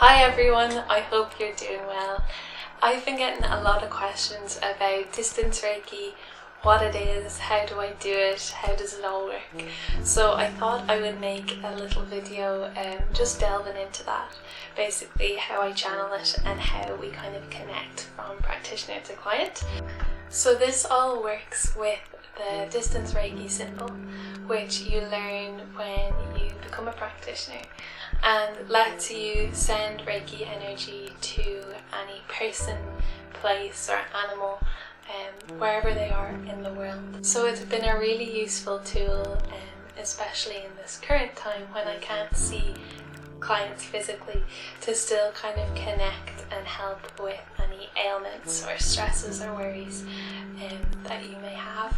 Hi everyone, I hope you're doing well. I've been getting a lot of questions about Distance Reiki, what it is, how do I do it, how does it all work. So I thought I would make a little video just delving into that, basically how I channel it and how we kind of connect from practitioner to client. So this all works with the Distance Reiki symbol, which you learn when you become a practitioner, and lets you send Reiki energy to any person, place or animal wherever they are in the world. So it's been a really useful tool, especially in this current time when I can't see clients physically, to still kind of connect and help with any ailments or stresses or worries that you may have.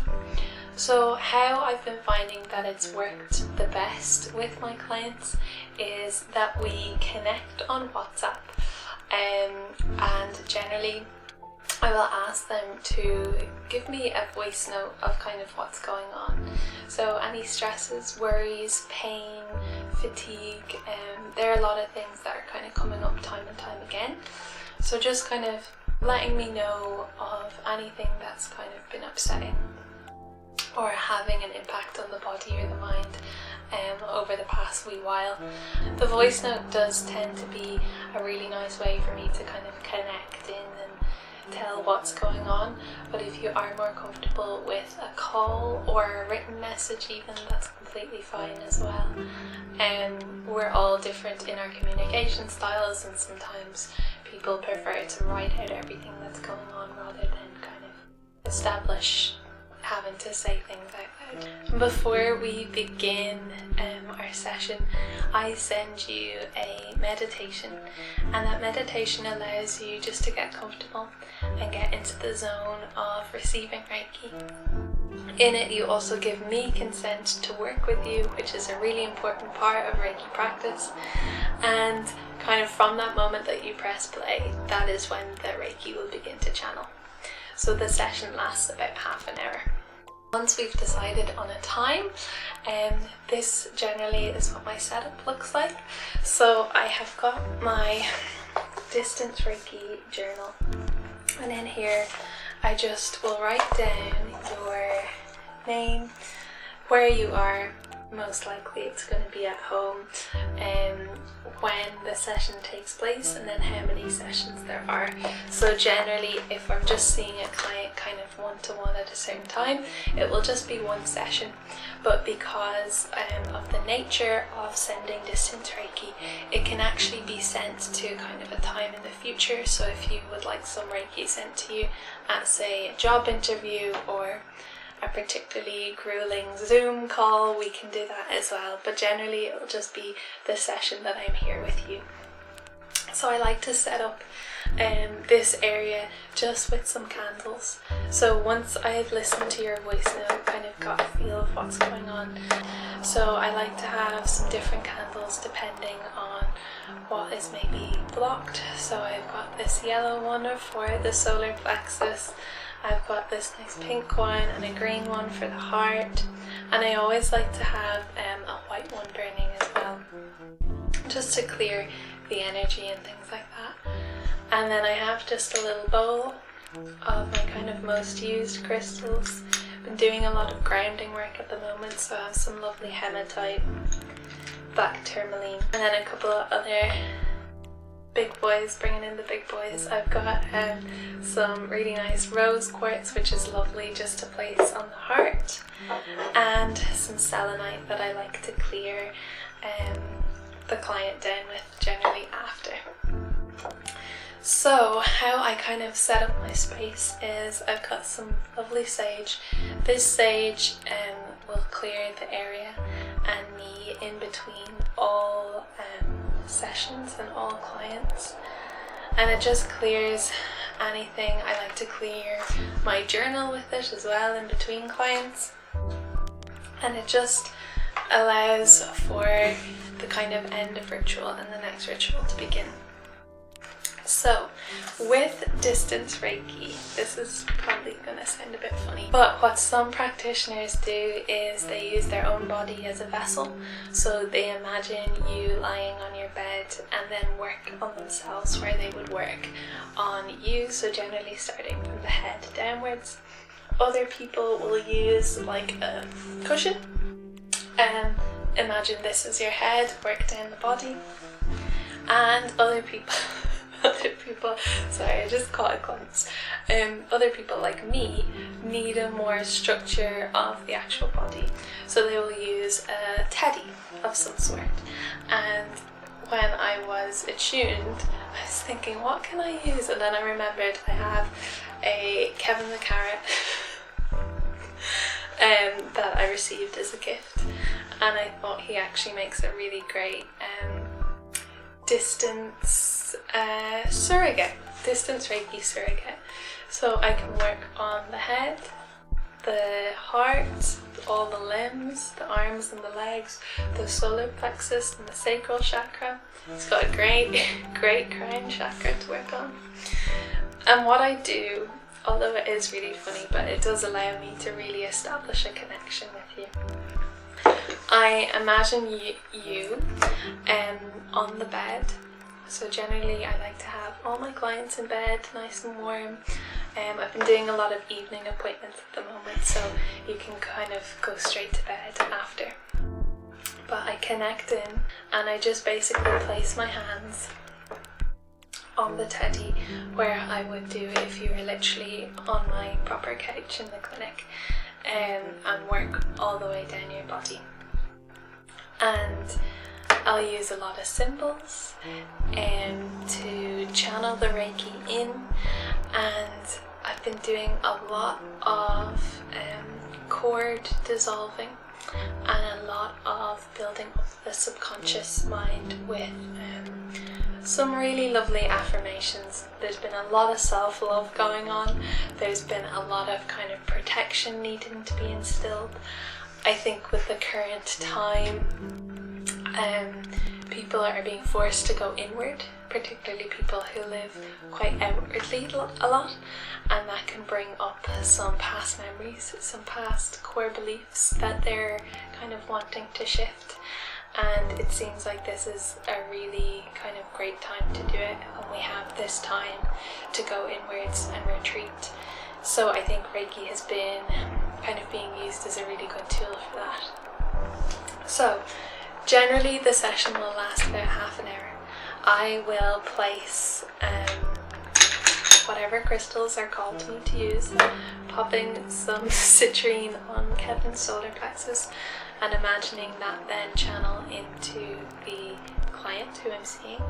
So how I've been finding that it's worked the best with my clients is that we connect on WhatsApp, and generally I will ask them to give me a voice note of kind of what's going on. So any stresses, worries, pain, fatigue, there are a lot of things that are kind of coming up time and time again. So just kind of letting me know of anything that's kind of been upsetting or having an impact on the body or the mind over the past wee while. The voice note does tend to be a really nice way for me to kind of connect in and tell what's going on, but if you are more comfortable with a call or a written message even, that's completely fine as well. We're all different in our communication styles, and sometimes people prefer to write out everything that's going on rather than kind of establish having to say things out loud. Before we begin our session, I send you a meditation, and that meditation allows you just to get comfortable and get into the zone of receiving Reiki. In it, you also give me consent to work with you, which is a really important part of Reiki practice, and kind of from that moment that you press play, that is when the Reiki will begin to channel. So the session lasts about half an hour. Once we've decided on a time, this generally is what my setup looks like. So I have got my Distance Reiki journal, and in here I just will write down your name, where you are. Most likely it's going to be at home, when the session takes place, and then how many sessions there are. So generally, if I'm just seeing a client kind of one-to-one at a certain time, it will just be one session. But because of the nature of sending Distance Reiki, it can actually be sent to kind of a time in the future. So if you would like some Reiki sent to you at, say, a job interview or a particularly grueling Zoom call, we can do that as well, but generally it'll just be the session that I'm here with you. So I like to set up this area just with some candles. So once I've listened to your voice note, kind of got a feel of what's going on, so I like to have some different candles depending on what is maybe blocked. So I've got this yellow one for the solar plexus, I've got this nice pink one and a green one for the heart, and I always like to have a white one burning as well, just to clear the energy and things like that. And then I have just a little bowl of my kind of most used crystals. Been doing a lot of grounding work at the moment, so I have some lovely hematite, black tourmaline, and then a couple of other big boys, bringing in the big boys. I've got some really nice rose quartz, which is lovely just to place on the heart, and some selenite that I like to clear the client down with generally after. So how I kind of set up my space is I've got some lovely sage. This sage will clear the area and me in between all sessions and all clients, and it just clears anything. I like to clear my journal with it as well in between clients, and it just allows for the kind of end of ritual and the next ritual to begin. So, with Distance Reiki, this is probably going to sound a bit funny, but what some practitioners do is they use their own body as a vessel. So they imagine you lying on your bed and then work on themselves where they would work on you, so generally starting from the head downwards. Other people will use like a cushion. Imagine this is your head, work down the body. And other people sorry, I just caught a glimpse. Other people like me need a more structure of the actual body, so they will use a teddy of some sort. And when I was attuned, I was thinking, what can I use? And then I remembered I have a Kevin the Carrot that I received as a gift, and I thought he actually makes a really great distance Reiki surrogate. So I can work on the head, the heart, all the limbs, the arms and the legs, the solar plexus and the sacral chakra. It's got a great crown chakra to work on. And what I do, although it is really funny, but it does allow me to really establish a connection with you. I imagine you on the bed. So generally I like to have all my clients in bed nice and warm. I've been doing a lot of evening appointments at the moment, so you can kind of go straight to bed after. But I connect in and I just basically place my hands on the teddy where I would do if you were literally on my proper couch in the clinic, and work all the way down your body. And I'll use a lot of symbols to channel the Reiki in, and I've been doing a lot of cord dissolving and a lot of building up the subconscious mind with some really lovely affirmations. There's been a lot of self-love going on. There's been a lot of kind of protection needing to be instilled. I think with the current time, people are being forced to go inward, particularly people who live quite outwardly a lot, and that can bring up some past memories, some past core beliefs that they're kind of wanting to shift. And it seems like this is a really kind of great time to do it, and we have this time to go inwards and retreat. So I think Reiki has been kind of being used as a really good tool for that. So generally the session will last about half an hour. I will place whatever crystals are called to me to use, popping some citrine on Kevin's solar plexus and imagining that then channel into the client who I'm seeing.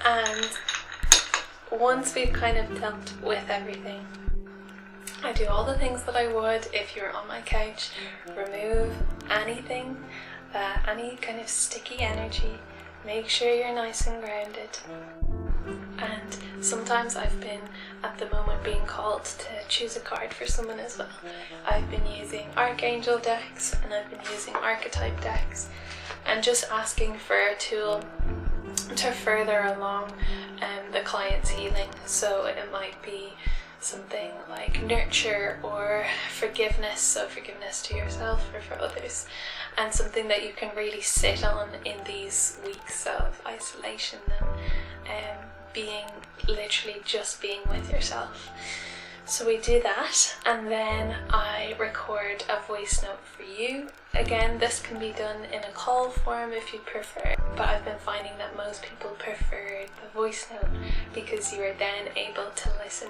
And once we've kind of dealt with everything, I do all the things that I would if you were on my couch. Remove anything, any kind of sticky energy. Make sure you're nice and grounded. And sometimes I've been at the moment being called to choose a card for someone as well. I've been using Archangel decks and I've been using Archetype decks, and just asking for a tool to further along the client's healing. So it might be something like nurture or forgiveness, so forgiveness to yourself or for others, and something that you can really sit on in these weeks of isolation and literally just being with yourself. So we do that, and then I record a voice note for you. Again, this can be done in a call form if you prefer, but I've been finding that most people prefer the voice note because you are then able to listen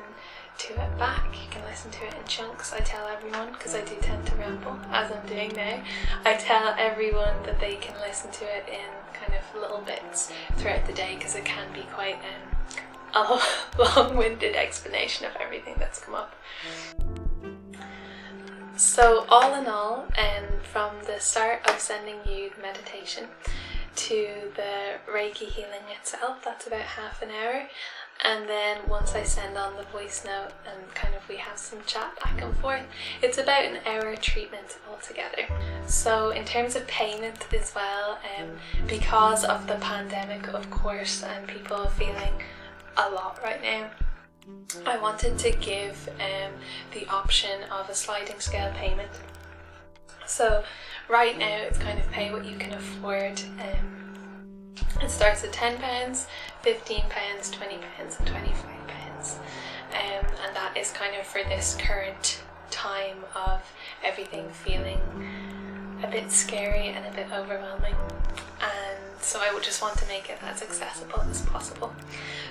to it back. You can listen to it in chunks. I tell everyone, because I do tend to ramble as I'm doing now, I tell everyone that they can listen to it in kind of little bits throughout the day, because it can be quite a long-winded explanation of everything that's come up. So all in all, from the start of sending you the meditation to the Reiki healing itself, that's about half an hour. And then once I send on the voice note and kind of we have some chat back and forth, it's about an hour treatment altogether. So in terms of payment as well, because of the pandemic, of course, and people feeling a lot right now. I wanted to give the option of a sliding scale payment. So right now it's kind of pay what you can afford. It starts at £10, £15, £20 and £25. And that is kind of for this current time of everything feeling a bit scary and a bit overwhelming, and so I would just want to make it as accessible as possible.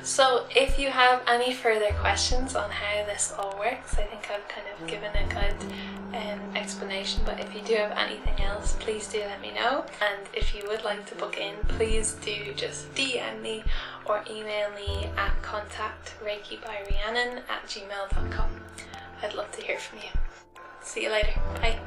So if you have any further questions on how this all works, I think I've kind of given a good explanation, but if you do have anything else, please do let me know. And if you would like to book in, please do just DM me or email me at contactreikibyRhiannon@gmail.com. I'd love to hear from you. See you later. Bye.